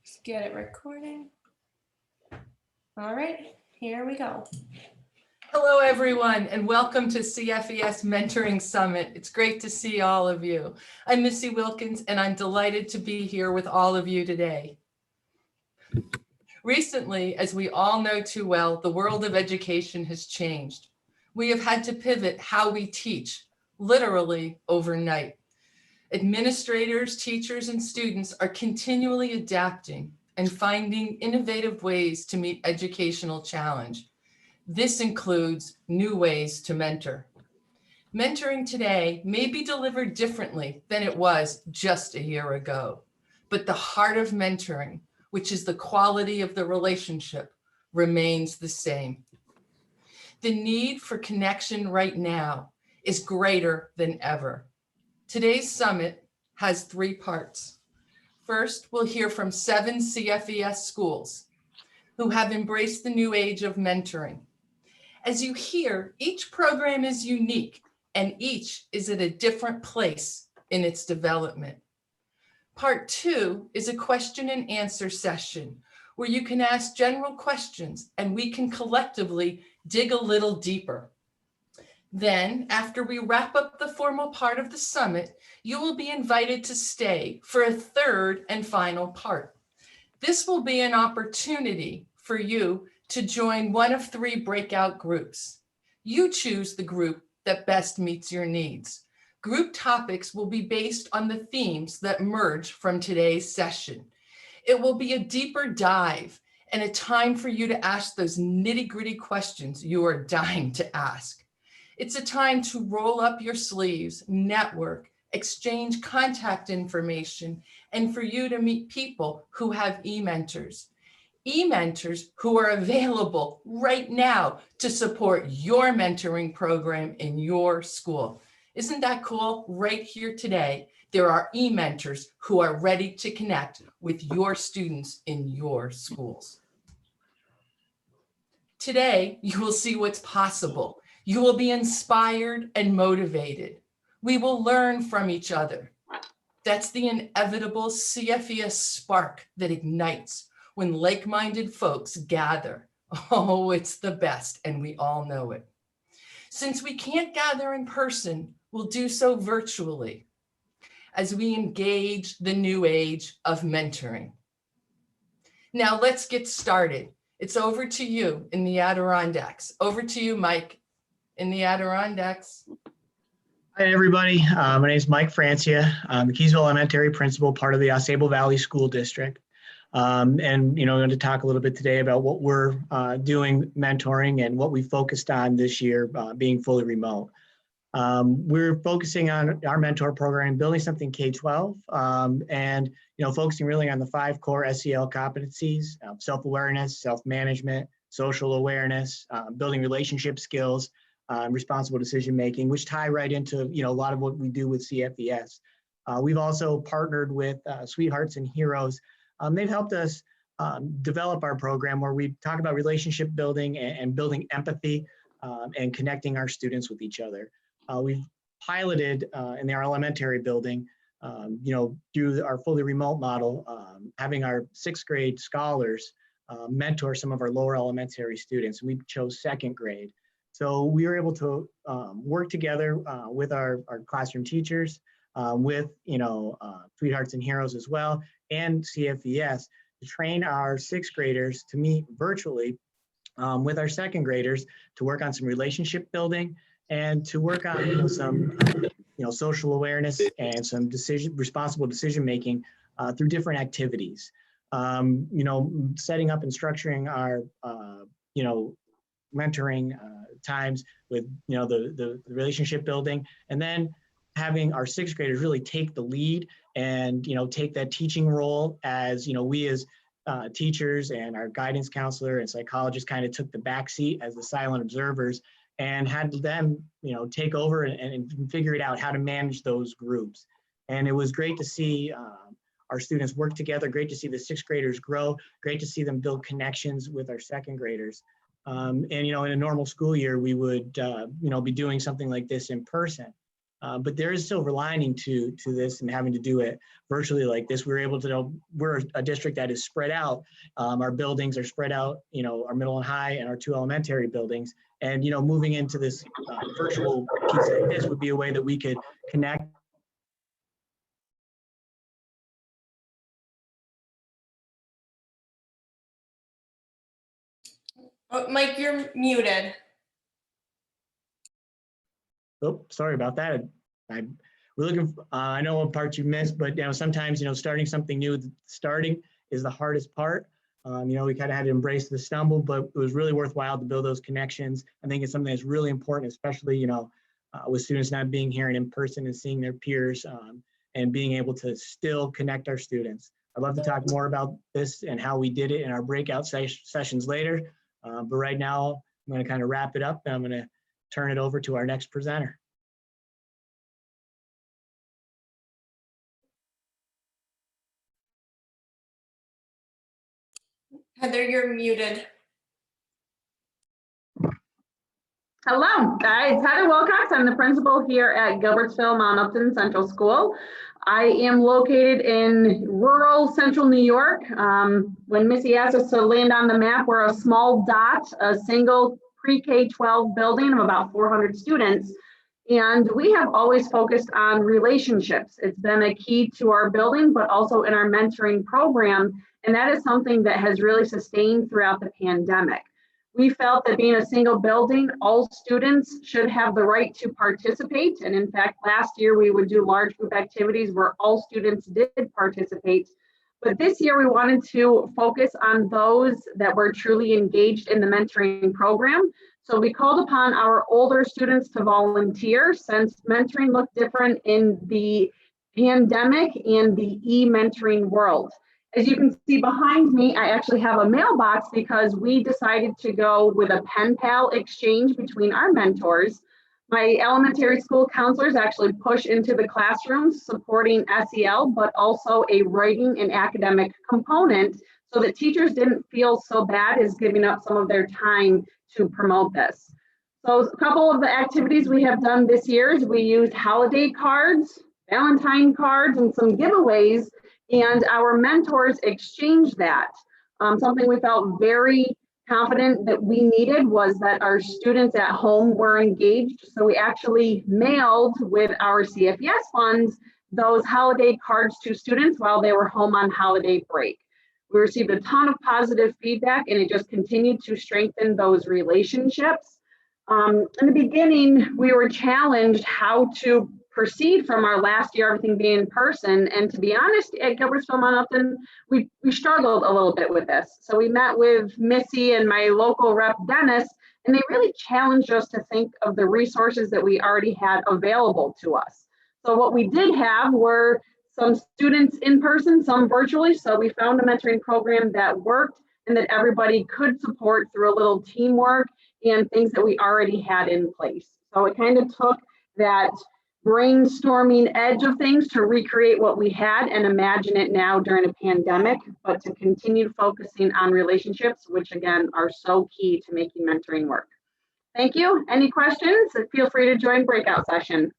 Let's get it recording. All right, here we go. Hello, everyone, and welcome to CFES Mentoring Summit. It's great to see all of you. I'm Missy Wilkins, and I'm delighted to be here with all of you today. Recently, as we all know too well, the world of education has changed. We have had to pivot how we teach, literally overnight. Administrators, teachers, and students are continually adapting and finding innovative ways to meet educational challenge. This includes new ways to mentor. Mentoring today may be delivered differently than it was just a year ago, but the heart of mentoring, which is the quality of the relationship, remains the same. The need for connection right now is greater than ever. Today's summit has 3 parts. First, we'll hear from 7 CFES schools who have embraced the new age of mentoring. As you hear, each program is unique and each is at a different place in its development. Part 2 is a question and answer session where you can ask general questions and we can collectively dig a little deeper. Then, after we wrap up the formal part of the summit, you will be invited to stay for a 3rd and final part. This will be an opportunity for you to join one of 3 breakout groups. You choose the group that best meets your needs. Group topics will be based on the themes that emerge from today's session. It will be a deeper dive and a time for you to ask those nitty-gritty questions you are dying to ask. It's a time to roll up your sleeves, network, exchange contact information, and for you to meet people who have EMentors. EMentors who are available right now to support your mentoring program in your school. Isn't that cool? Right here today, there are EMentors who are ready to connect with your students in your schools. Today, you will see what's possible. You will be inspired and motivated. We will learn from each other. That's the inevitable CFES spark that ignites when like-minded folks gather. Oh, it's the best, and we all know it. Since we can't gather in person, we'll do so virtually as we engage the new age of mentoring. Now let's get started. It's over to you in the Adirondacks. Over to you, Mike, in the Adirondacks. Hi, everybody. My name is Mike Francia. I'm the Keysville Elementary Principal, part of the Ausable Valley School District. And, I'm going to talk a little bit today about what we're doing mentoring and what we focused on this year being fully remote. We're focusing on our mentor program, building something K-12, and, focusing really on the 5 core SEL competencies: self-awareness, self-management, social awareness, building relationship skills, responsible decision-making, which tie right into, a lot of what we do with CFES. We've also partnered with Sweethearts and Heroes. They've helped us develop our program where we talk about relationship building and building empathy and connecting our students with each other. We've piloted in our elementary building, through our fully remote model, having our 6th grade scholars mentor some of our lower elementary students. We chose 2nd grade. So we were able to work together with our classroom teachers, with Sweethearts and Heroes as well, and CFES to train our 6th graders to meet virtually with our 2nd graders to work on some relationship building and to work on some social awareness and some responsible decision making through different activities. Setting up and structuring our mentoring times with the relationship building, and then having our 6th graders really take the lead and take that teaching role as we as teachers and our guidance counselor and psychologist kind of took the back seat as the silent observers and had them take over and figure it out how to manage those groups. And it was great to see our students work together, great to see the 6th graders grow, great to see them build connections with our 2nd graders. And in a normal school year, we would be doing something like this in person. But there is silver lining to this and having to do it virtually like this. We were able to know we're a district that is spread out. Our buildings are spread out, our middle and high and our 2 elementary buildings. And, moving into this virtual piece like this would be a way that we could connect. Oh, Mike, you're muted. Oh, sorry about that. We're looking. I know what part you missed, but sometimes starting something new. Starting is the hardest part. We kind of had to embrace the stumble, but it was really worthwhile to build those connections. I think it's something that's really important, especially with students not being here and in person and seeing their peers and being able to still connect our students. I'd love to talk more about this and how we did it in our breakout sessions later. But right now, I'm going to kind of wrap it up and I'm going to turn it over to our next presenter. Heather, you're muted. Hello, guys. Heather Wilcox. I'm the principal here at Gilbertsville Mount Upton Central School. I am located in rural central New York. When Missy asked us to land on the map, we're a small dot, a single pre-K-12 building of about 400 students. And we have always focused on relationships. It's been a key to our building, but also in our mentoring program. And that is something that has really sustained throughout the pandemic. We felt that being a single building, all students should have the right to participate. And in fact, last year we would do large group activities where all students did participate. But this year we wanted to focus on those that were truly engaged in the mentoring program. So we called upon our older students to volunteer since mentoring looked different in the pandemic and the e-mentoring world. As you can see behind me, I actually have a mailbox because we decided to go with a pen pal exchange between our mentors. My elementary school counselors actually push into the classrooms supporting SEL, but also a writing and academic component so that teachers didn't feel so bad as giving up some of their time to promote this. So a couple of the activities we have done this year is we used holiday cards, Valentine cards, and some giveaways, and our mentors exchanged that. Something we felt very confident that we needed was that our students at home were engaged. So we actually mailed with our CFES funds those holiday cards to students while they were home on holiday break. We received a ton of positive feedback and it just continued to strengthen those relationships. In the beginning, we were challenged how to proceed from our last year, everything being in person. And to be honest, at Gilbertsville Mount Upton, we struggled a little bit with this. So we met with Missy and my local rep, Dennis, and they really challenged us to think of the resources that we already had available to us. So what we did have were some students in person, some virtually. So we found a mentoring program that worked and that everybody could support through a little teamwork and things that we already had in place. So it kind of took that brainstorming edge of things to recreate what we had and imagine it now during a pandemic, but to continue focusing on relationships, which again are so key to making mentoring work. Thank you. Any questions? Feel free to join breakout session.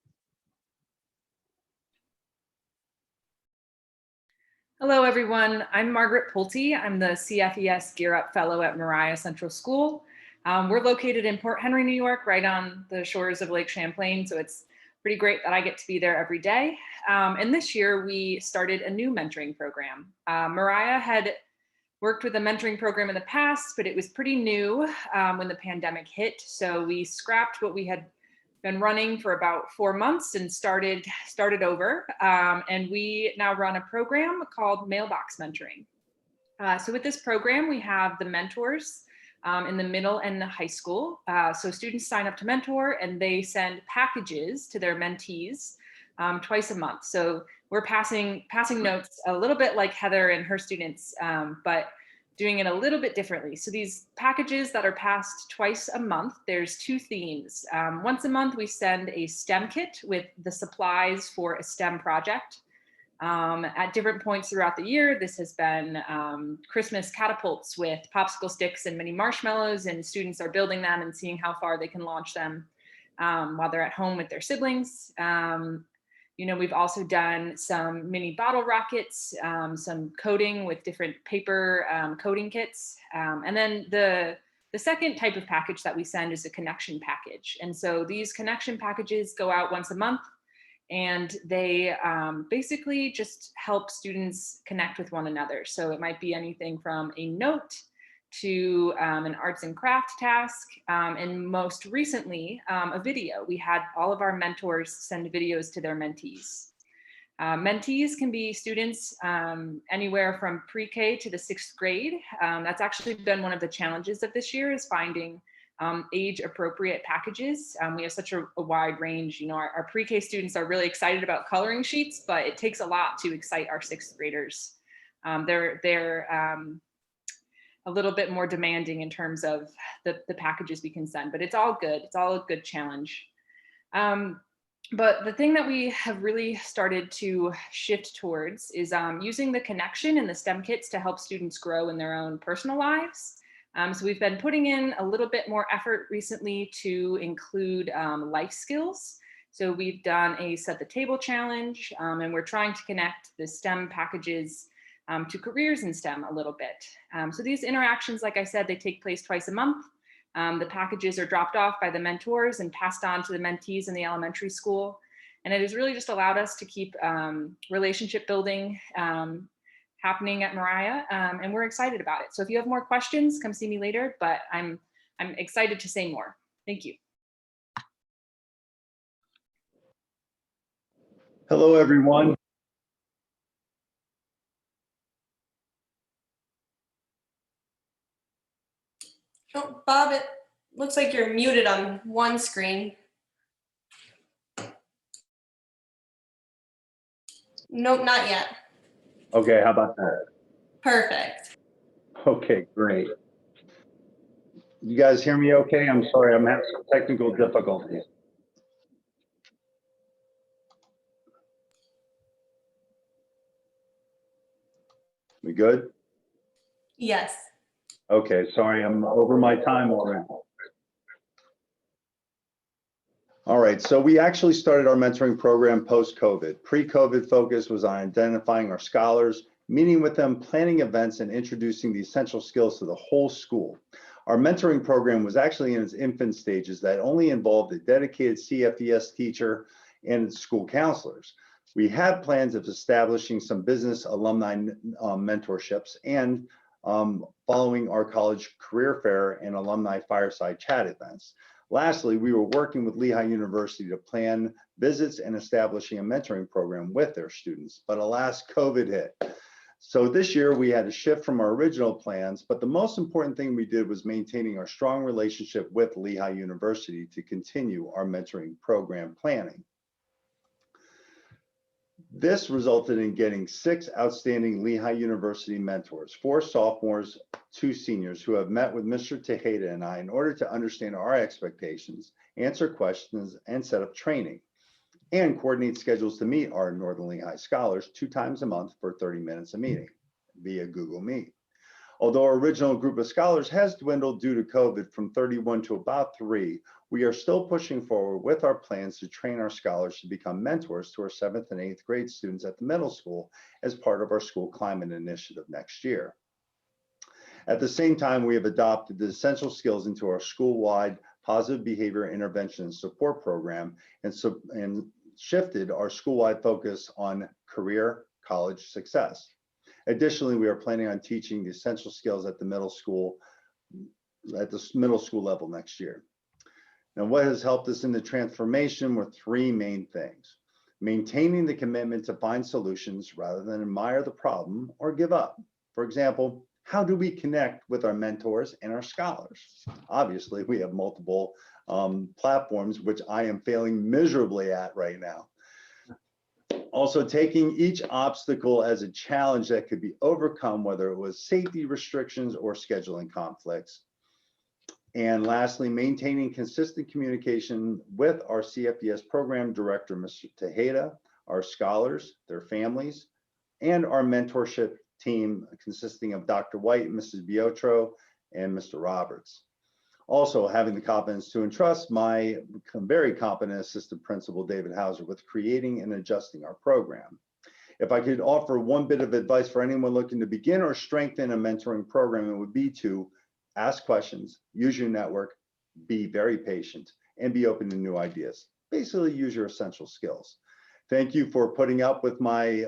Hello, everyone. I'm Margaret Pulte. I'm the CFES Gear Up Fellow at Mariah Central School. We're located in Port Henry, New York, right on the shores of Lake Champlain. So it's pretty great that I get to be there every day. And this year we started a new mentoring program. Mariah had worked with a mentoring program in the past, but it was pretty new when the pandemic hit. So we scrapped what we had been running for about 4 months and started over. And we now run a program called Mailbox Mentoring. So with this program, we have the mentors in the middle and the high school. So students sign up to mentor and they send packages to their mentees twice a month. So we're passing notes a little bit like Heather and her students, but doing it a little bit differently. So these packages that are passed twice a month, there's 2 themes. Once a month, we send a STEM kit with the supplies for a STEM project. At different points throughout the year, this has been Christmas catapults with popsicle sticks and mini marshmallows, and students are building them and seeing how far they can launch them. while they're at home with their siblings. You know, we've also done some mini bottle rockets, some coding with different paper coding kits. And then the second type of package that we send is a connection package. And so these connection packages go out once a month, and they basically just help students connect with one another. So it might be anything from a note to an arts and craft task, and most recently, a video. We had all of our mentors send videos to their mentees. Mentees can be students anywhere from pre-K to the 6th grade. That's actually been one of the challenges of this year, is finding age-appropriate packages. We have such a wide range. You know, our pre-K students are really excited about coloring sheets, but it takes a lot to excite our 6th graders. They're a little bit more demanding in terms of the packages we can send, but it's all good. It's all a good challenge. But the thing that we have really started to shift towards is using the connection and the STEM kits to help students grow in their own personal lives. So we've been putting in a little bit more effort recently to include life skills. So we've done a set the table challenge, and we're trying to connect the STEM packages to careers in STEM a little bit. So these interactions, like I said, they take place twice a month. The packages are dropped off by the mentors and passed on to the mentees in the elementary school. And it has really just allowed us to keep relationship building happening at Mariah, and we're excited about it. So if you have more questions, come see me later, but I'm excited to say more. Thank you. Hello, everyone. Oh, Bob, it looks like you're muted on one screen. Nope, not yet. Okay, how about that? Perfect. Okay, great. You guys hear me okay? I'm sorry, I'm having some technical difficulties. We good? Yes. Okay, sorry, I'm over my time already. All right, so we actually started our mentoring program post-COVID. Pre-COVID focus was on identifying our scholars, meeting with them, planning events, and introducing the essential skills to the whole school. Our mentoring program was actually in its infant stages that only involved a dedicated CFES teacher and school counselors. We have plans of establishing some business alumni mentorships and following our college career fair and alumni fireside chat events. Lastly, we were working with Lehigh University to plan visits and establishing a mentoring program with their students, but alas, COVID hit. So this year we had to shift from our original plans, but the most important thing we did was maintaining our strong relationship with Lehigh University to continue our mentoring program planning. This resulted in getting 6 outstanding Lehigh University mentors, 4 sophomores, 2 seniors, who have met with Mr. Tejeda and I in order to understand our expectations, answer questions, and set up training, and coordinate schedules to meet our Northern Lehigh scholars 2 times a month for 30 minutes a meeting via Google Meet. Although our original group of scholars has dwindled due to COVID from 31 to about 3, we are still pushing forward with our plans to train our scholars to become mentors to our 7th and 8th grade students at the middle school as part of our school climate initiative next year. At the same time, we have adopted the essential skills into our school-wide positive behavior intervention and support program and shifted our school-wide focus on career college success. Additionally, we are planning on teaching the essential skills at the middle school level next year. Now, what has helped us in the transformation were 3 main things: maintaining the commitment to find solutions rather than admire the problem or give up. For example, how do we connect with our mentors and our scholars? Obviously, we have multiple platforms, which I am failing miserably at right now. Also, taking each obstacle as a challenge that could be overcome, whether it was safety restrictions or scheduling conflicts. And lastly, maintaining consistent communication with our CFES program director, Mr. Tejeda, our scholars, their families, and our mentorship team consisting of Dr. White, Mrs. Biotro, and Mr. Roberts. Also, having the confidence to entrust my very competent assistant principal, David Hauser, with creating and adjusting our program. If I could offer one bit of advice for anyone looking to begin or strengthen a mentoring program, it would be to ask questions, use your network, be very patient, and be open to new ideas. Basically, use your essential skills. Thank you for putting up with my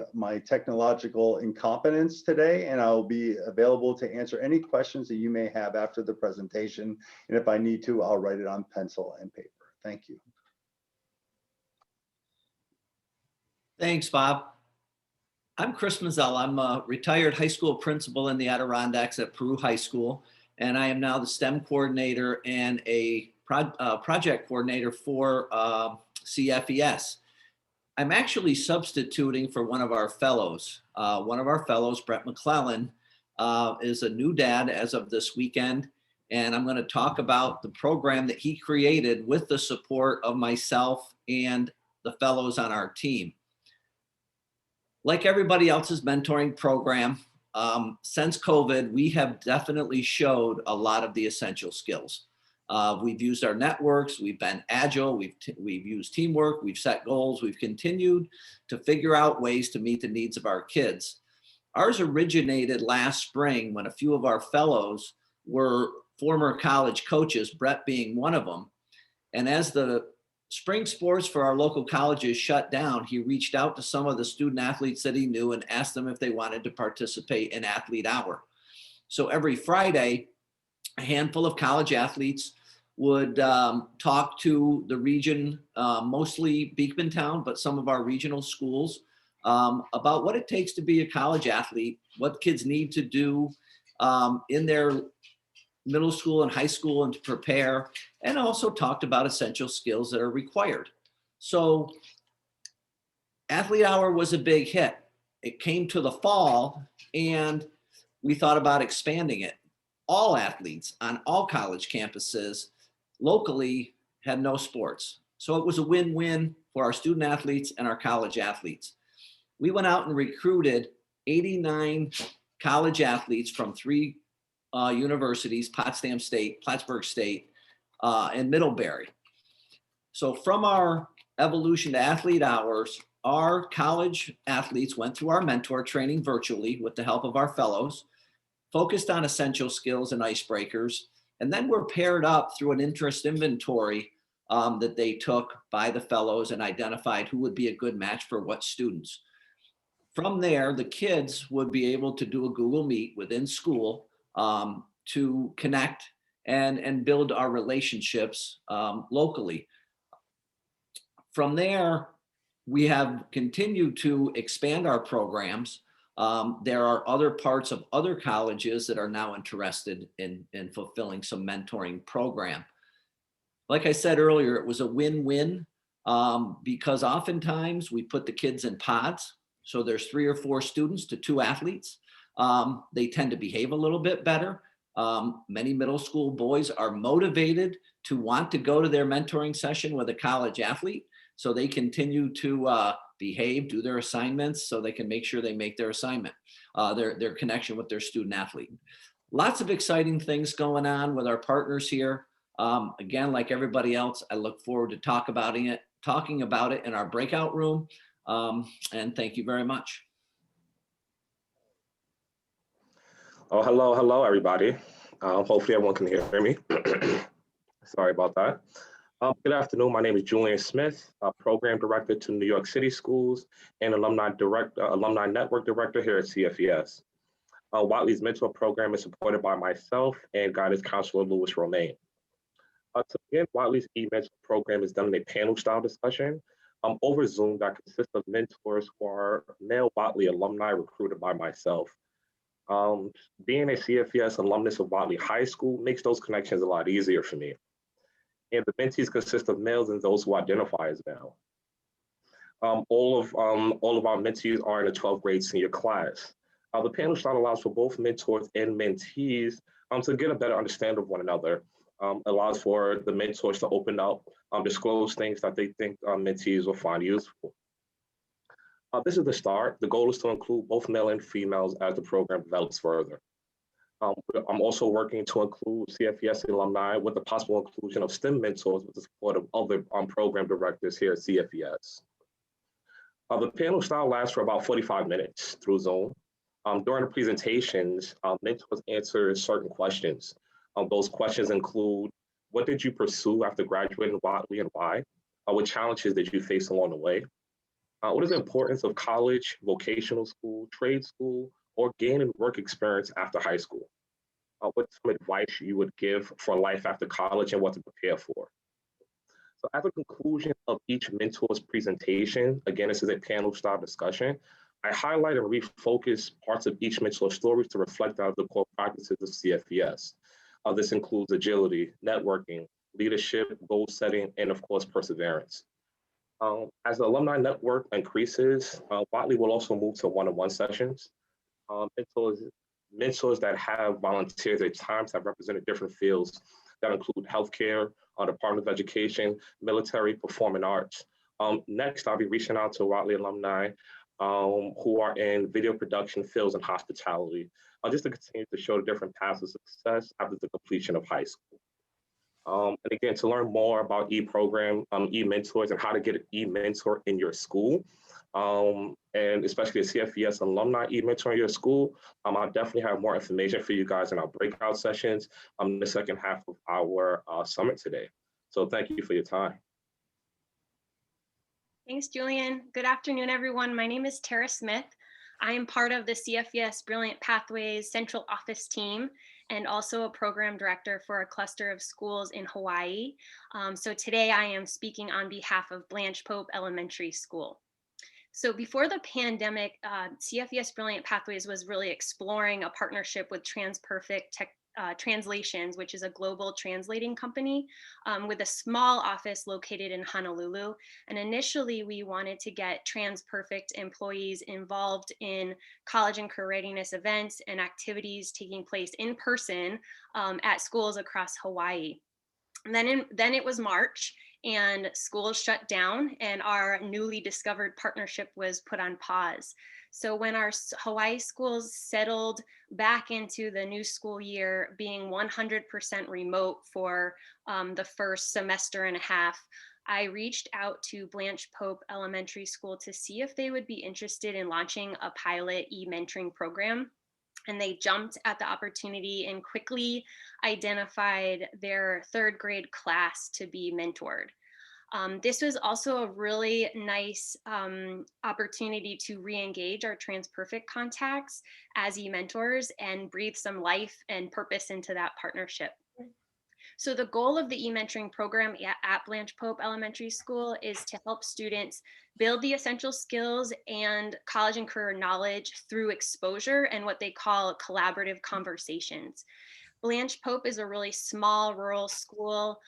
technological incompetence today, and I'll be available to answer any questions that you may have after the presentation. And if I need to, I'll write it on pencil and paper. Thank you. Thanks, Bob. I'm Chris Mazzella. I'm a retired high school principal in the Adirondacks at Peru High School, and I am now the STEM coordinator and a project coordinator for CFES. I'm actually substituting for one of our fellows. Brett McClellan, is a new dad as of this weekend, and I'm going to talk about the program that he created with the support of myself and the fellows on our team. Like everybody else's mentoring program, since COVID, we have definitely showed a lot of the essential skills. We've used our networks, we've been agile, we've used teamwork, we've set goals, we've continued to figure out ways to meet the needs of our kids. Ours originated last spring when a few of our fellows were former college coaches, Brett being one of them. And as the spring sports for our local colleges shut down, he reached out to some of the student athletes that he knew and asked them if they wanted to participate in Athlete Hour. So every Friday, a handful of college athletes would talk to the region, mostly Beekmantown, but some of our regional schools, about what it takes to be a college athlete, what kids need to do in their middle school and high school and to prepare, and also talked about essential skills that are required. So Athlete Hour was a big hit. It came to the fall and we thought about expanding it. All athletes on all college campuses locally had no sports. So it was a win-win for our student athletes and our college athletes. We went out and recruited 89 college athletes from 3 universities, Potsdam State, Plattsburgh State, and Middlebury. So from our evolution to Athlete Hours, our college athletes went through our mentor training virtually with the help of our fellows, focused on essential skills and icebreakers, and then were paired up through an interest inventory that they took by the fellows and identified who would be a good match for what students. From there, the kids would be able to do a Google Meet within school to connect and build our relationships locally. From there, we have continued to expand our programs. There are other parts of other colleges that are now interested in fulfilling some mentoring program. Like I said earlier, it was a win-win because oftentimes we put the kids in pods. So there's 3 or 4 students to 2 athletes. They tend to behave a little bit better. Many middle school boys are motivated to want to go to their mentoring session with a college athlete. So they continue to behave, do their assignments so they can make sure they make their assignment, their connection with their student athlete. Lots of exciting things going on with our partners here. Again, like everybody else, I look forward to talking about it in our breakout room. And thank you very much. Oh, hello, everybody. Hopefully everyone can hear me. Sorry about that. Good afternoon. My name is Julian Smith, Program Director to New York City Schools and Alumni Network Director here at CFES. Watley's mentor program is supported by myself and guidance counselor Louis Romaine. To begin, Watley's EMentor program is done in a panel style discussion over Zoom that consists of mentors who are male Watley alumni recruited by myself. Being a CFES alumnus of Watley High School makes those connections a lot easier for me. And the mentees consist of males and those who identify as male. All of our mentees are in the 12th grade senior class. The panel style allows for both mentors and mentees to get a better understanding of one another. Allows for the mentors to open up, disclose things that they think mentees will find useful. This is the start. The goal is to include both male and females as the program develops further. I'm also working to include CFES alumni with the possible inclusion of STEM mentors with the support of other program directors here at CFES. The panel style lasts for about 45 minutes through Zoom. During the presentations, mentors answer certain questions. Those questions include, what did you pursue after graduating Watley and why? What challenges did you face along the way? What is the importance of college, vocational school, trade school, or gaining work experience after high school? What's some advice you would give for life after college and what to prepare for? So at the conclusion of each mentor's presentation, again, this is a panel style discussion, I highlight and refocus parts of each mentor's stories to reflect out the core practices of CFES. This includes agility, networking, leadership, goal setting, and of course, perseverance. As the alumni network increases, Watley will also move to one-on-one sessions. Mentors that have volunteered at times have represented different fields that include healthcare, Department of Education, military, performing arts. Next, I'll be reaching out to Watley alumni who are in video production fields and hospitality, just to continue to show the different paths of success after the completion of high school. And again, to learn more about e-program, e-mentors, and how to get an e-mentor in your school, and especially a CFES alumni e-mentor in your school, I'll definitely have more information for you guys in our breakout sessions the second half of our summit today. So thank you for your time. Thanks, Julian. Good afternoon, everyone. My name is Tara Smith. I am part of the CFES Brilliant Pathways Central Office team and also a program director for a cluster of schools in Hawaii. So today I am speaking on behalf of Blanche Pope Elementary School. So before the pandemic, CFES Brilliant Pathways was really exploring a partnership with TransPerfect Translations, which is a global translating company with a small office located in Honolulu. And initially, we wanted to get TransPerfect employees involved in college and career readiness events and activities taking place in person at schools across Hawaii. And then it was March and schools shut down and our newly discovered partnership was put on pause. So when our Hawaii schools settled back into the new school year being 100% remote for the first semester and a half, I reached out to Blanche Pope Elementary School to see if they would be interested in launching a pilot e-mentoring program. And they jumped at the opportunity and quickly identified their third grade class to be mentored. This was also a really nice opportunity to re-engage our TransPerfect contacts as e-mentors and breathe some life and purpose into that partnership. So the goal of the e-mentoring program at Blanche Pope Elementary School is to help students build the essential skills and college and career knowledge through exposure and what they call collaborative conversations. Blanche Pope is a really small rural school.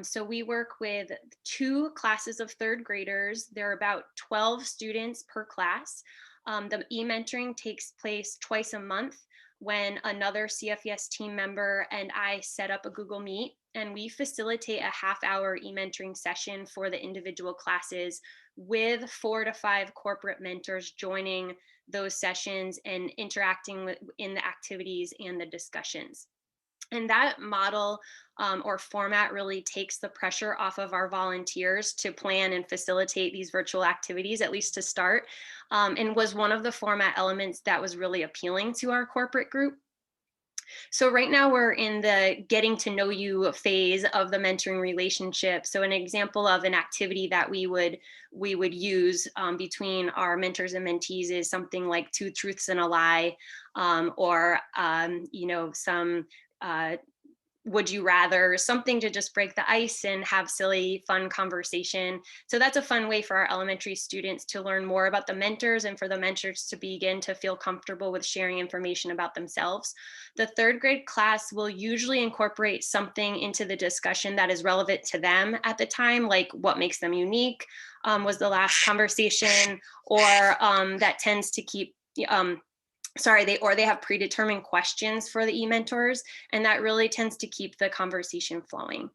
So we work with 2 classes of third graders. There are about 12 students per class. The e-mentoring takes place twice a month when another CFES team member and I set up a Google Meet and we facilitate a half-hour e-mentoring session for the individual classes with 4 to 5 corporate mentors joining those sessions and interacting in the activities and the discussions. And that model or format really takes the pressure off of our volunteers to plan and facilitate these virtual activities, at least to start, and was one of the format elements that was really appealing to our corporate group. So right now we're in the getting to know you phase of the mentoring relationship. So an example of an activity that we would use between our mentors and mentees is something like 2 truths and a lie, or some would you rather, something to just break the ice and have silly, fun conversation. So that's a fun way for our elementary students to learn more about the mentors and for the mentors to begin to feel comfortable with sharing information about themselves. The third grade class will usually incorporate something into the discussion that is relevant to them at the time, like what makes them unique was the last conversation, or that tends to keep, they have predetermined questions for the e-mentors, and that really tends to keep the conversation flowing.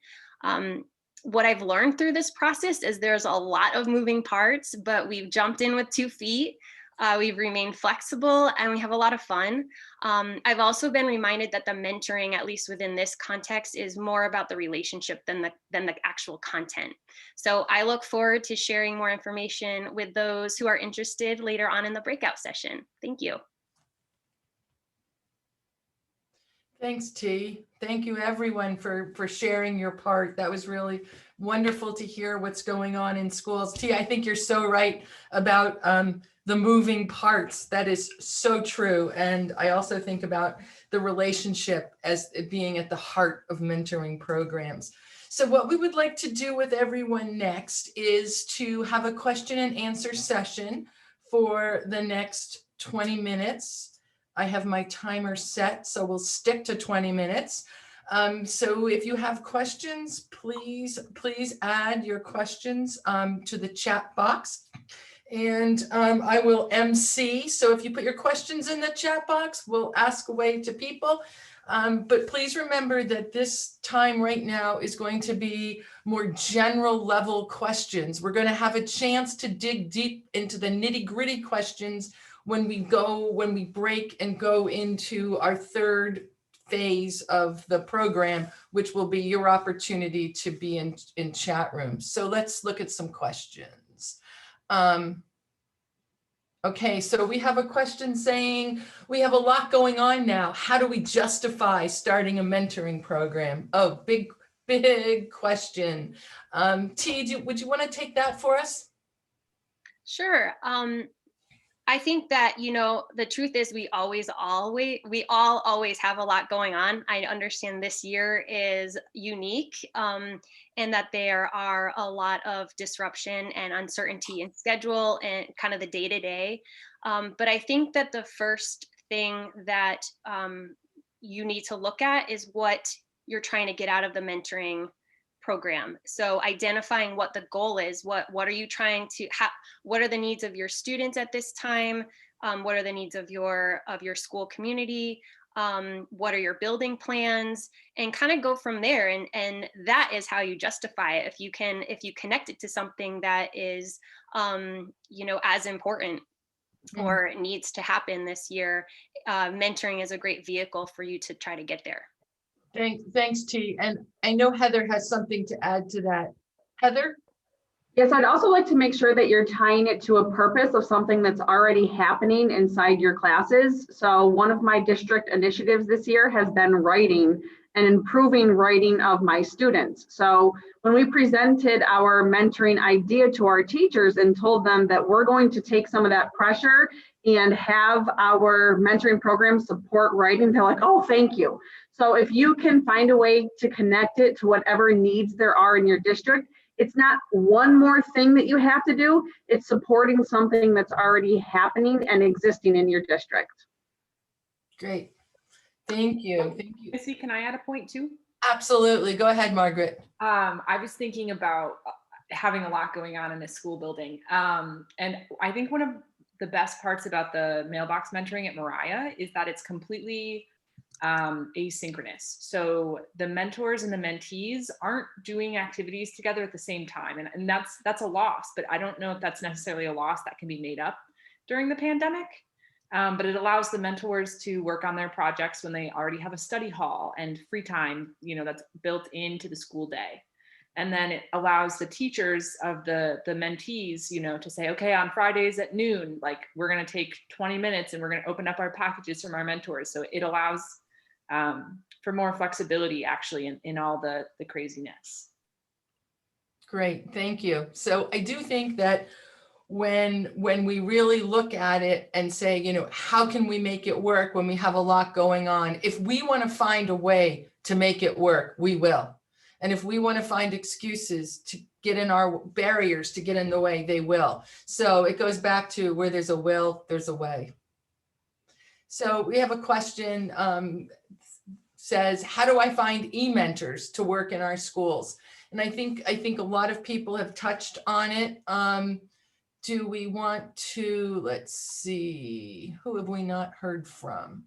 What I've learned through this process is there's a lot of moving parts, but we've jumped in with 2 feet. We've remained flexible and we have a lot of fun. I've also been reminded that the mentoring, at least within this context, is more about the relationship than the actual content. So I look forward to sharing more information with those who are interested later on in the breakout session. Thank you. Thanks, T. Thank you, everyone, for sharing your part. That was really wonderful to hear what's going on in schools. T, I think you're so right about the moving parts. That is so true. And I also think about the relationship as it being at the heart of mentoring programs. So what we would like to do with everyone next is to have a question and answer session for the next 20 minutes. I have my timer set, so we'll stick to 20 minutes. So if you have questions, please add your questions to the chat box. And I will MC. So if you put your questions in the chat box, we'll ask away to people. But please remember that this time right now is going to be more general level questions. We're going to have a chance to dig deep into the nitty-gritty questions when we break and go into our third phase of the program, which will be your opportunity to be in chat rooms. So let's look at some questions. Okay, so we have a question saying, we have a lot going on now. How do we justify starting a mentoring program? Oh, big question. T, would you want to take that for us? Sure. I think that, the truth is we all always have a lot going on. I understand this year is unique, and that there are a lot of disruption and uncertainty in schedule and kind of the day-to-day. But I think that the first thing that you need to look at is what you're trying to get out of the mentoring program. So identifying what the goal is, what are you trying to what are the needs of your students at this time? What are the needs of your school community? What are your building plans? And kind of go from there. And that is how you justify it. If you connect it to something that is, as important or needs to happen this year, mentoring is a great vehicle for you to try to get there. Thanks, T. And I know Heather has something to add to that. Heather? Yes, I'd also like to make sure that you're tying it to a purpose of something that's already happening inside your classes. So one of my district initiatives this year has been writing and improving writing of my students. So when we presented our mentoring idea to our teachers and told them that we're going to take some of that pressure and have our mentoring program support writing, they're like, oh, thank you. So if you can find a way to connect it to whatever needs there are in your district, it's not one more thing that you have to do, it's supporting something that's already happening and existing in your district. Great. Thank you. Thank you. Missy, can I add a point too? Absolutely. Go ahead, Margaret. I was thinking about having a lot going on in a school building. And I think one of the best parts about the mailbox mentoring at Mariah is that it's completely asynchronous. So the mentors and the mentees aren't doing activities together at the same time. And that's a loss, but I don't know if that's necessarily a loss that can be made up during the pandemic. But it allows the mentors to work on their projects when they already have a study hall and free time, that's built into the school day. And then it allows the teachers of the mentees, to say, okay, on Fridays at noon, like we're going to take 20 minutes and we're going to open up our packages from our mentors. So it allows for more flexibility actually in all the craziness. Great, thank you. So I do think that when we really look at it and say, how can we make it work when we have a lot going on? If we want to find a way to make it work, we will. And if we want to find excuses to get in our barriers to get in the way, they will. So it goes back to where there's a will, there's a way. So we have a question, says, how do I find EMentors to work in our schools? And I think a lot of people have touched on it. Do we want to, let's see, who have we not heard from?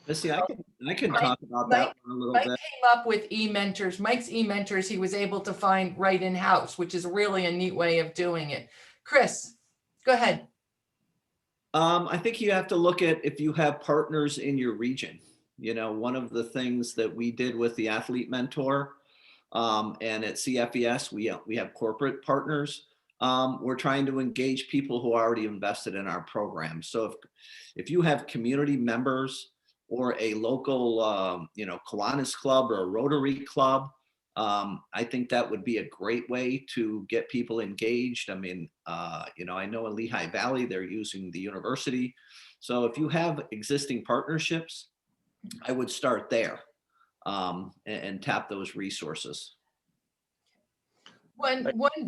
Missy, I can talk about that one a little bit. Mike came up with EMentors. Mike's EMentors, he was able to find right in-house, which is really a neat way of doing it. Chris, go ahead. I think you have to look at if you have partners in your region. You know, one of the things that we did with the athlete mentor and at CFES, we have corporate partners. We're trying to engage people who are already invested in our program. So if you have community members or a local, you know, Kiwanis Club or a Rotary Club, I think that would be a great way to get people engaged. I mean, you know, I know in Lehigh Valley, they're using the university. So if you have existing partnerships, I would start there and tap those resources. One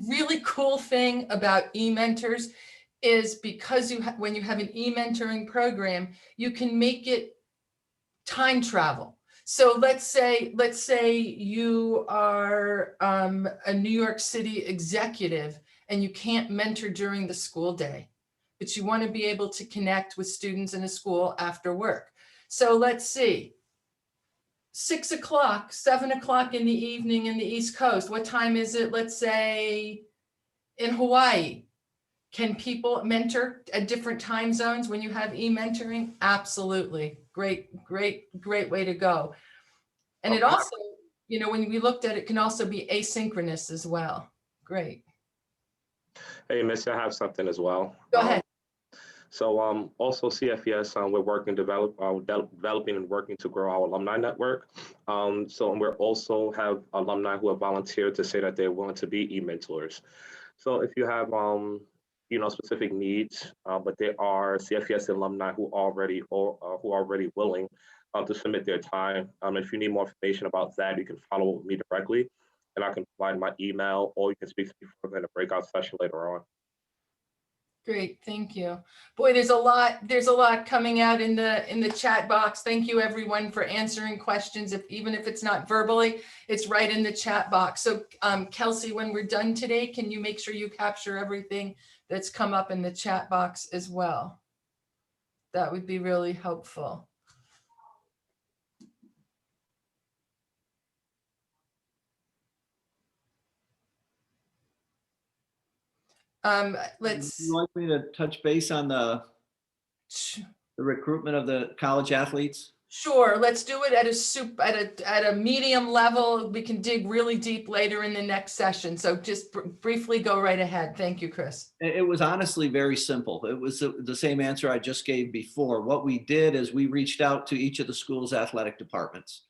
really cool thing about EMentors is because when you have an e-mentoring program, you can make it time travel. So let's say you are a New York City executive and you can't mentor during the school day, but you want to be able to connect with students in a school after work. So let's see, 6 o'clock, 7 o'clock in the evening in the East Coast. What time is it? Let's say in Hawaii. Can people mentor at different time zones when you have e-mentoring? Absolutely. Great way to go. And it also, you know, when we looked at it, can also be asynchronous as well. Great. Hey, Miss, I have something as well. Go ahead. So also CFES, we're working, developing and working to grow our alumni network. So we also have alumni who have volunteered to say that they're willing to be e-mentors. So if you have, you know, specific needs, but there are CFES alumni who are already willing to submit their time. If you need more information about that, you can follow me directly, and I can provide my email, or you can speak to me further in a breakout session later on. Great, thank you. Boy, there's a lot coming out in the chat box. Thank you everyone for answering questions. Even if it's not verbally, it's right in the chat box. So Kelsey, when we're done today, can you make sure you capture everything that's come up in the chat box as well? That would be really helpful. Would you like me to touch base on the recruitment of the college athletes? Sure, let's do it at a medium level. We can dig really deep later in the next session. So just briefly go right ahead. Thank you, Chris. It was honestly very simple. It was the same answer I just gave before. What we did is we reached out to each of the school's athletic departments.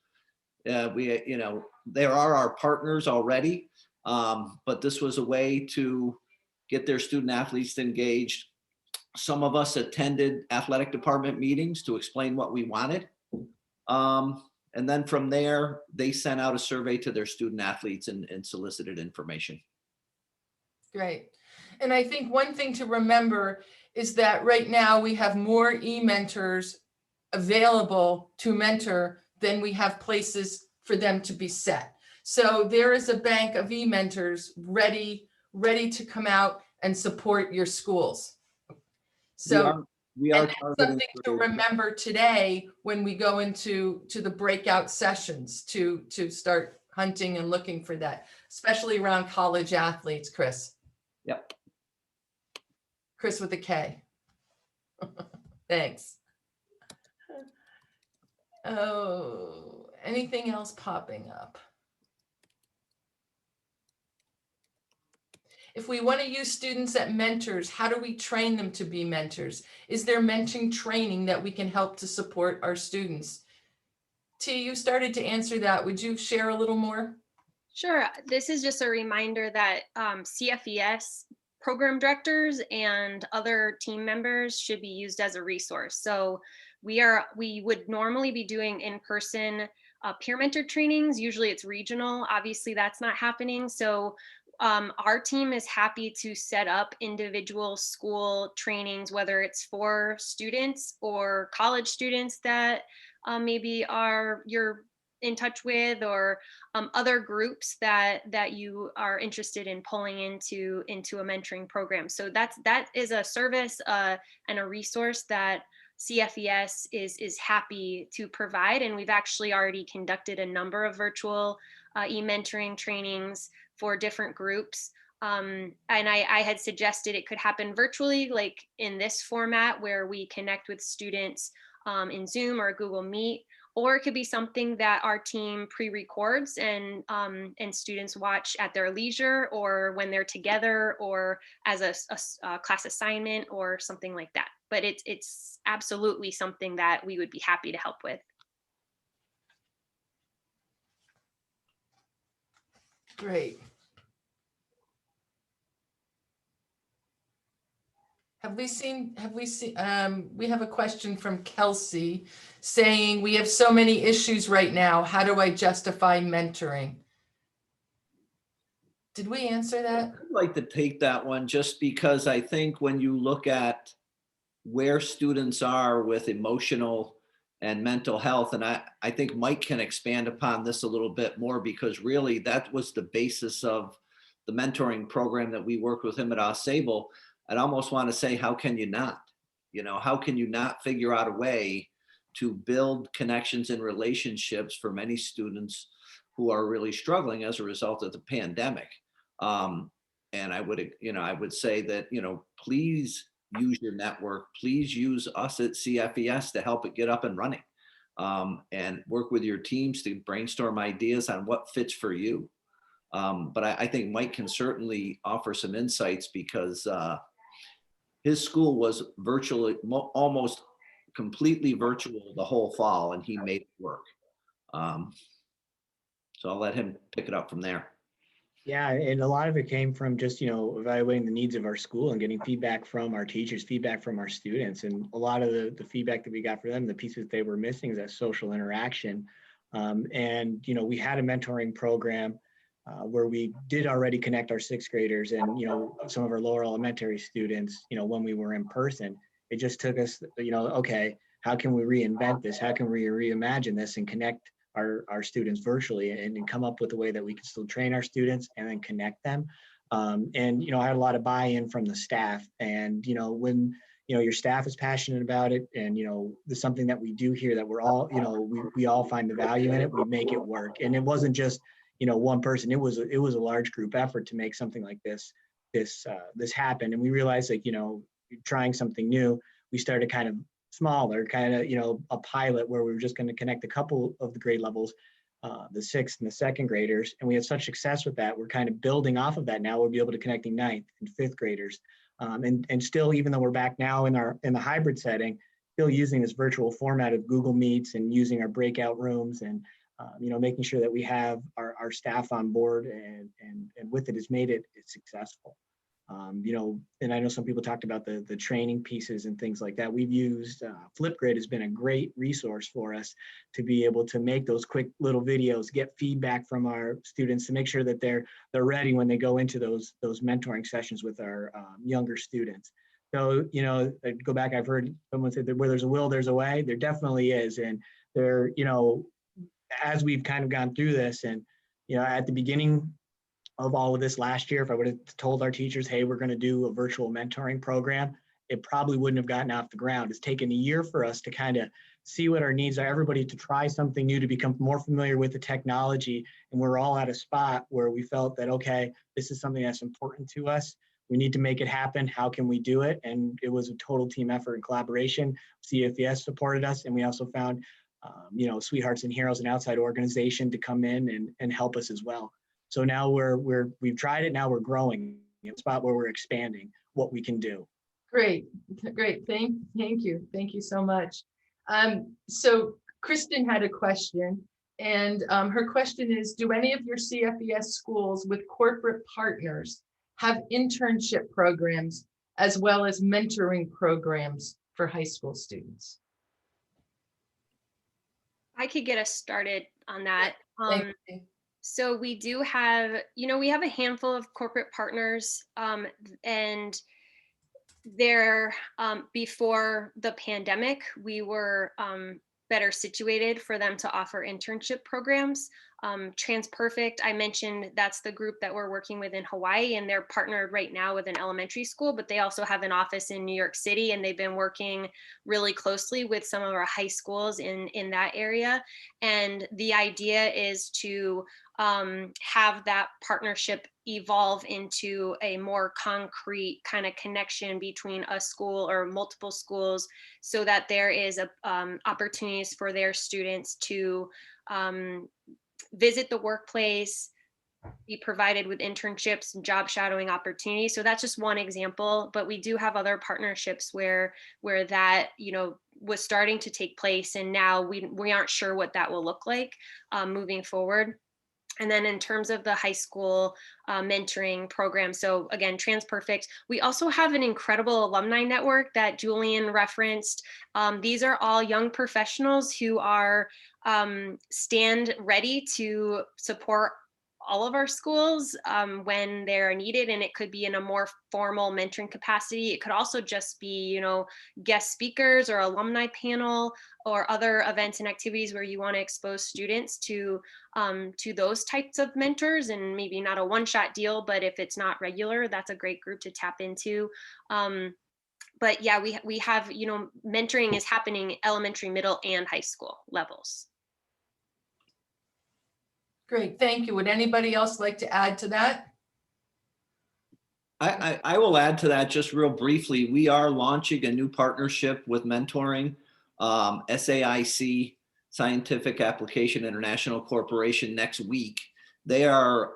You know, there are our partners already, but this was a way to get their student athletes engaged. Some of us attended athletic department meetings to explain what we wanted. And then from there, they sent out a survey to their student athletes and solicited information. Great. And I think one thing to remember is that right now we have more e-mentors available to mentor than we have places for them to be set. So there is a bank of e-mentors ready to come out and support your schools. So we are something to remember today when we go into the breakout sessions to start hunting and looking for that, especially around college athletes, Chris. Yep. Chris with a K. Thanks. Oh, anything else popping up? If we want to use students as mentors, how do we train them to be mentors? Is there mentoring training that we can help to support our students? T, you started to answer that. Would you share a little more? Sure. This is just a reminder that CFES program directors and other team members should be used as a resource. So we would normally be doing in-person peer mentor trainings. Usually it's regional. Obviously that's not happening. So our team is happy to set up individual school trainings, whether it's for students or college students that maybe you're in touch with, or other groups that you are interested in pulling into a mentoring program. So that is a service and a resource that CFES is happy to provide. And we've actually already conducted a number of virtual e-mentoring trainings for different groups And I had suggested it could happen virtually, like in this format where we connect with students in Zoom or Google Meet, or it could be something that our team pre-records and students watch at their leisure or when they're together or as a class assignment or something like that. But it's absolutely something that we would be happy to help with. Great. We have a question from Kelsey saying, we have so many issues right now. How do I justify mentoring? Did we answer that? I'd like to take that one just because I think when you look at where students are with emotional and mental health, and I think Mike can expand upon this a little bit more because really that was the basis of the mentoring program that we worked with him at AuSable. I'd almost want to say, how can you not? You know, how can you not figure out a way to build connections and relationships for many students who are really struggling as a result of the pandemic? And I would say that, please use your network. Please use us at CFES to help it get up and running, and work with your teams to brainstorm ideas on what fits for you. But I think Mike can certainly offer some insights because his school was virtually almost completely virtual the whole fall, and he made it work. So I'll let him pick it up from there. Yeah, and a lot of it came from just, evaluating the needs of our school and getting feedback from our teachers, feedback from our students. And a lot of the feedback that we got for them, the pieces they were missing is that social interaction. We had a mentoring program where we did already connect our sixth graders and, some of our lower elementary students, when we were in person. It just took us, okay, how can we reinvent this? How can we reimagine this and connect our students virtually and come up with a way that we can still train our students and then connect them. I had a lot of buy-in from the staff, and, when, your staff is passionate about it and, there's something that we do here that we're all, we all find the value in it, we make it work. And it wasn't just, one person, it was a large group effort to make something like this happen. And we realized trying something new, we started kind of smaller, a pilot where we were just going to connect a couple of the grade levels, the sixth and the second graders. And we had such success with that. We're kind of building off of that. Now we'll be able to connect the ninth and fifth graders. And still, even though we're back now in the hybrid setting, still using this virtual format of Google Meets and using our breakout rooms and, making sure that we have our staff on board and with it has made it successful. And I know some people talked about the training pieces and things like that. We've used Flipgrid has been a great resource for us to be able to make those quick little videos, get feedback from our students to make sure that they're ready when they go into those mentoring sessions with our younger students. So, I'd go back, I've heard someone say that where there's a will, there's a way. There definitely is. And there, as we've kind of gone through this and, at the beginning of all of this last year, if I would have told our teachers, hey, we're going to do a virtual mentoring program, it probably wouldn't have gotten off the ground. It's taken a year for us to kind of see what our needs are, everybody to try something new, to become more familiar with the technology. And we're all at a spot where we felt that, okay, this is something that's important to us. We need to make it happen. How can we do it? And it was a total team effort and collaboration. CFES supported us. And we also found, Sweethearts and Heroes, an outside organization, to come in and help us as well. So now we've tried it. Now we're growing in a spot where we're expanding what we can do. Great. Thank you. Thank you so much. So Kristen had a question, and her question is, do any of your CFES schools with corporate partners have internship programs as well as mentoring programs for high school students? I could get us started on that. Thank you. So we do have, we have a handful of corporate partners, and there, before the pandemic, we were better situated for them to offer internship programs. TransPerfect, I mentioned, that's the group that we're working with in Hawaii, and they're partnered right now with an elementary school, but they also have an office in New York City, and they've been working really closely with some of our high schools in that area. And the idea is to have that partnership evolve into a more concrete kind of connection between a school or multiple schools, so that there is opportunities for their students to visit the workplace, be provided with internships and job shadowing opportunities. So that's just one example, but we do have other partnerships where that, you know, was starting to take place, and now we aren't sure what that will look like moving forward. And then in terms of the high school mentoring program, so again, TransPerfect, we also have an incredible alumni network that Julian referenced. These are all young professionals who are stand ready to support all of our schools when they're needed, and it could be in a more formal mentoring capacity. It could also just be, you know, guest speakers or alumni panel or other events and activities where you want to expose students to those types of mentors, and maybe not a one-shot deal, but if it's not regular, that's a great group to tap into. But yeah, we have, you know, mentoring is happening elementary, middle, and high school levels. Great, thank you. Would anybody else like to add to that? I will add to that just real briefly. We are launching a new partnership with Mentoring, SAIC, Scientific Application International Corporation, next week. They are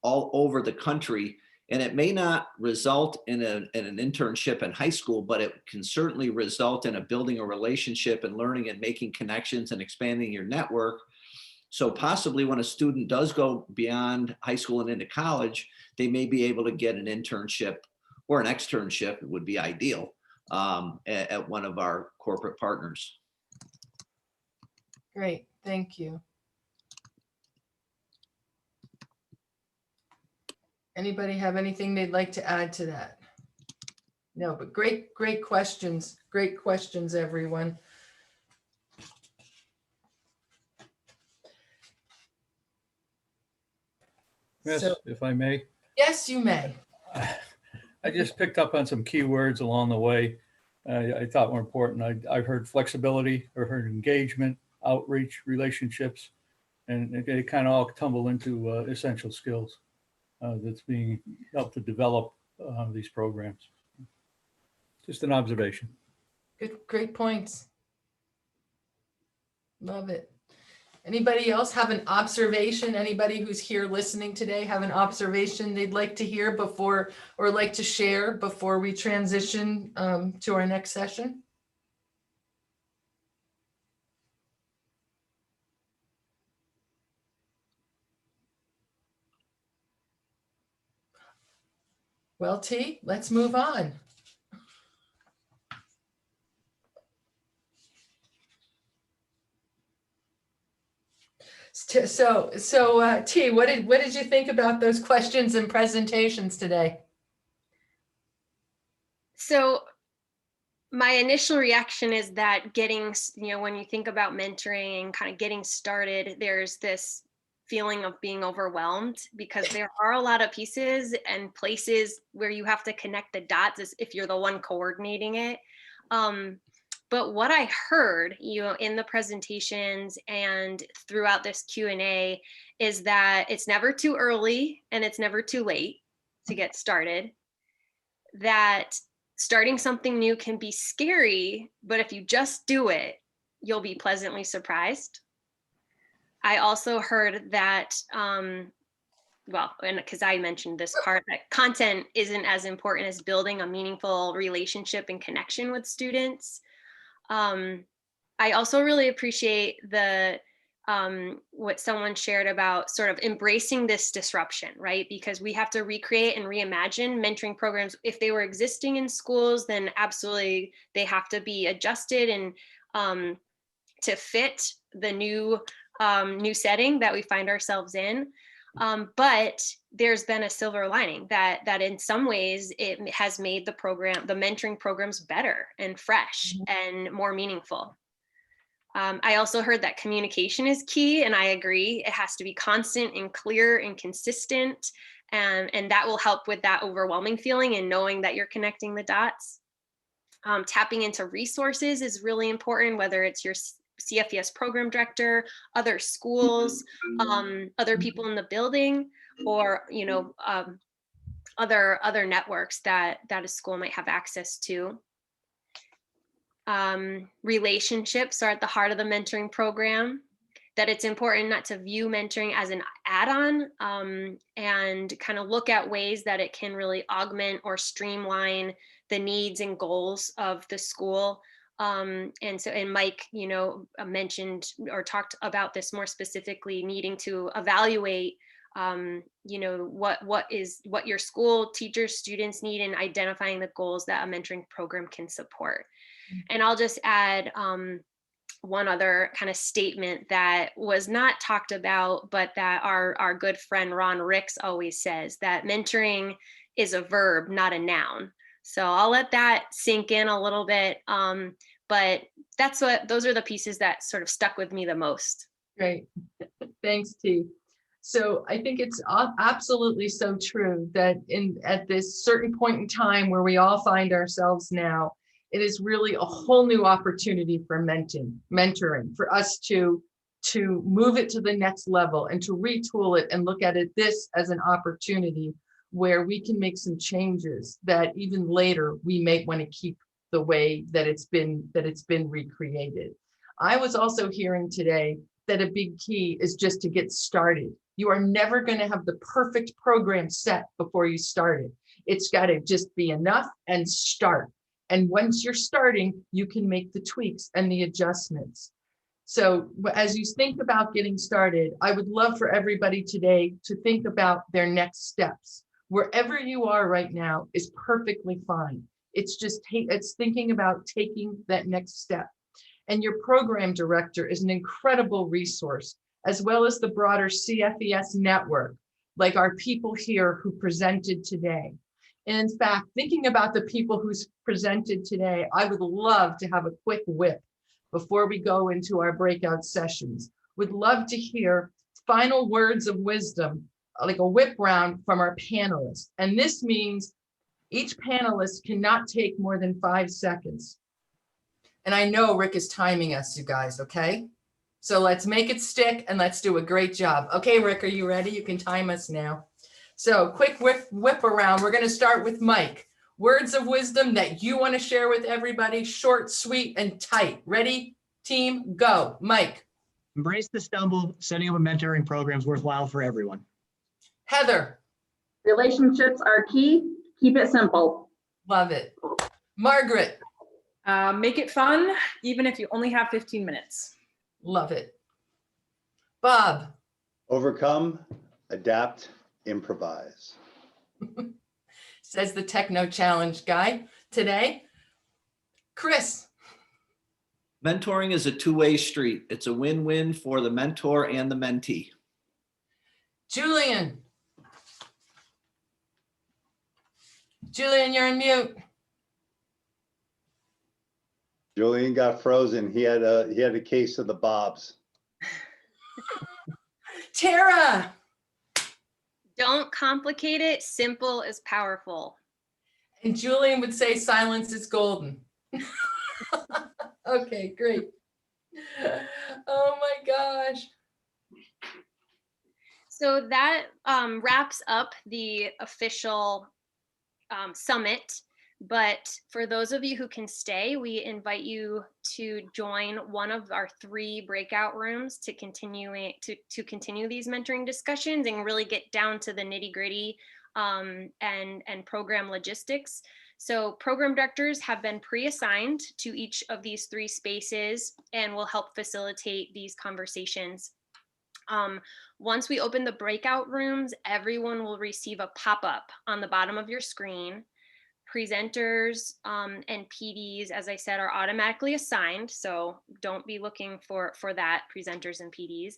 all over the country, and it may not result in an internship in high school, but it can certainly result in building a relationship and learning and making connections and expanding your network. So possibly when a student does go beyond high school and into college, they may be able to get an internship or an externship, it would be ideal, at one of our corporate partners. Great, thank you. Anybody have anything they'd like to add to that? No, but great questions. Great questions, everyone. Yes, So, if I may. yes, you may. I just picked up on some key words along the way I thought were important. I've heard flexibility, I heard engagement, outreach, relationships, and they kind of all tumble into essential skills that's being helped to develop these programs. Just an observation. Good, great points. Love it. Anybody else have an observation? Anybody who's here listening today have an observation they'd like to hear before, or like to share before we transition to our next session? Well, T, let's move on. So T, what did you think about those questions and presentations today? So my initial reaction is that getting, you know, when you think about mentoring and kind of getting started, there's this feeling of being overwhelmed because there are a lot of pieces and places where you have to connect the dots as if you're the one coordinating it. But what I heard, you know, in the presentations and throughout this Q&A is that it's never too early and it's never too late to get started. That starting something new can be scary, but if you just do it, you'll be pleasantly surprised. I also heard that, well, and because I mentioned this part, that content isn't as important as building a meaningful relationship and connection with students. I also really appreciate the what someone shared about sort of embracing this disruption, right? Because we have to recreate and reimagine mentoring programs. If they were existing in schools, then absolutely they have to be adjusted and to fit the new setting that we find ourselves in. But there's been a silver lining that in some ways it has made the mentoring programs better and fresh and more meaningful. I also heard that communication is key, and I agree. It has to be constant and clear and consistent, and that will help with that overwhelming feeling and knowing that you're connecting the dots. Tapping into resources is really important, whether it's your CFES program director, other schools, other people in the building. or, other networks that a school might have access to. Relationships are at the heart of the mentoring program, that it's important not to view mentoring as an add-on, and kind of look at ways that it can really augment or streamline the needs and goals of the school. And Mike, mentioned or talked about this more specifically, needing to evaluate what your school teachers, students need, and identifying the goals that a mentoring program can support. And I'll just add one other kind of statement that was not talked about, but that our good friend Ron Ricks always says, that mentoring is a verb, not a noun. So I'll let that sink in a little bit. But those are the pieces that sort of stuck with me the most. Great. Thanks, T. So I think it's absolutely so true that at this certain point in time where we all find ourselves now, it is really a whole new opportunity for mentoring, for us to move it to the next level and to retool it and look at this as an opportunity where we can make some changes that even later we may want to keep the way that it's been recreated. I was also hearing today that a big key is just to get started. You are never going to have the perfect program set before you start it. It's got to just be enough and start. And once you're starting, you can make the tweaks and the adjustments. So as you think about getting started, I would love for everybody today to think about their next steps. Wherever you are right now is perfectly fine. It's just it's thinking about taking that next step. And your program director is an incredible resource, as well as the broader CFES network, like our people here who presented today. And in fact, thinking about the people who's presented today, I would love to have a quick whip before we go into our breakout sessions. Would love to hear final words of wisdom, like a whip round from our panelists. And this means each panelist cannot take more than 5 seconds. And I know Rick is timing us, you guys, okay? So let's make it stick and let's do a great job. Okay, Rick, are you ready? You can time us now. So quick whip around. We're going to start with Mike. Words of wisdom that you want to share with everybody, short, sweet, and tight. Ready, team, go. Mike. Embrace the stumble. Setting up a mentoring program is worthwhile for everyone. Heather. Relationships are key. Keep it simple. Love it. Margaret. Make it fun, even if you only have 15 minutes. Love it. Bob. Overcome, adapt, improvise. Says the Techno Challenge guy today. Chris. Mentoring is a two-way street. It's a win-win for the mentor and the mentee. Julian. Julian, you're on mute. Julian got frozen. He had a case of the Bobs. Tara. Don't complicate it. Simple is powerful. And Julian would say silence is golden. Okay, great. Oh my gosh. So that wraps up the official summit. But for those of you who can stay, we invite you to join one of our 3 breakout rooms to continue these mentoring discussions and really get down to the nitty-gritty and program logistics. So program directors have been pre-assigned to each of these 3 spaces and will help facilitate these conversations. Once we open the breakout rooms, everyone will receive a pop-up on the bottom of your screen. Presenters and PDs, as I said, are automatically assigned, so don't be looking for that, presenters and PDs.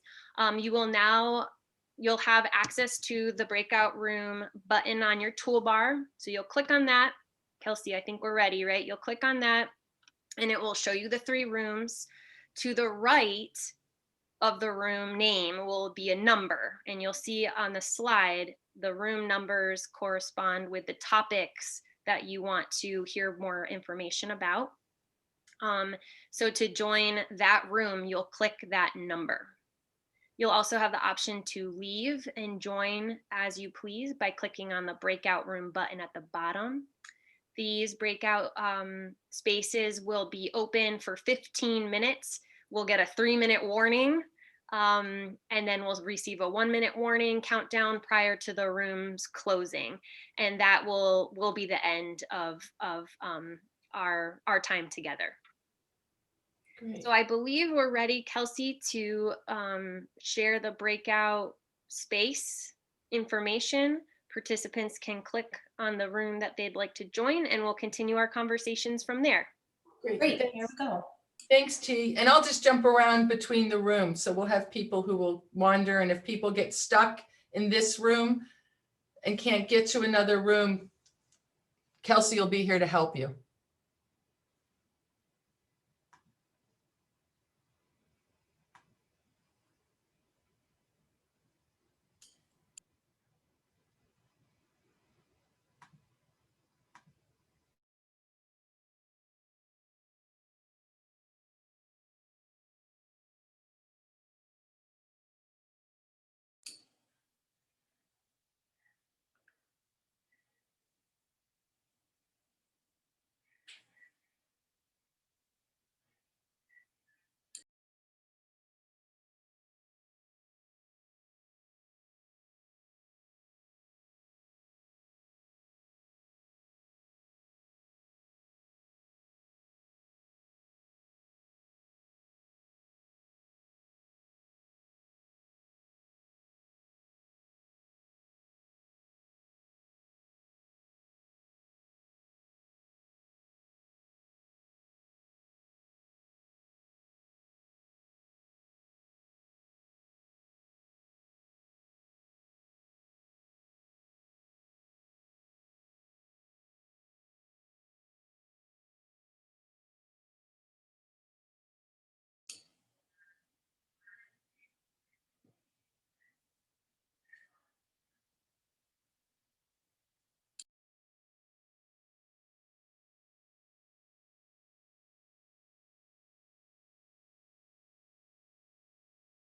You'll have access to the breakout room button on your toolbar, so you'll click on that. Kelsey, I think we're ready, right? You'll click on that, and it will show you the 3 rooms. To the right of the room name will be a number, and you'll see on the slide, the room numbers correspond with the topics that you want to hear more information about. So to join that room, you'll click that number. You'll also have the option to leave and join as you please by clicking on the breakout room button at the bottom. These breakout spaces will be open for 15 minutes. We'll get a 3-minute warning, and then we'll receive a 1-minute warning countdown prior to the rooms closing. And that will be the end of our time together. Great. So I believe we're ready, Kelsey, to share the breakout space information. Participants can click on the room that they'd like to join, and we'll continue our conversations from there. Great. Great, Thanks. here we go. Thanks, T. And I'll just jump around between the rooms. So we'll have people who will wander. And if people get stuck in this room and can't get to another room, Kelsey will be here to help you.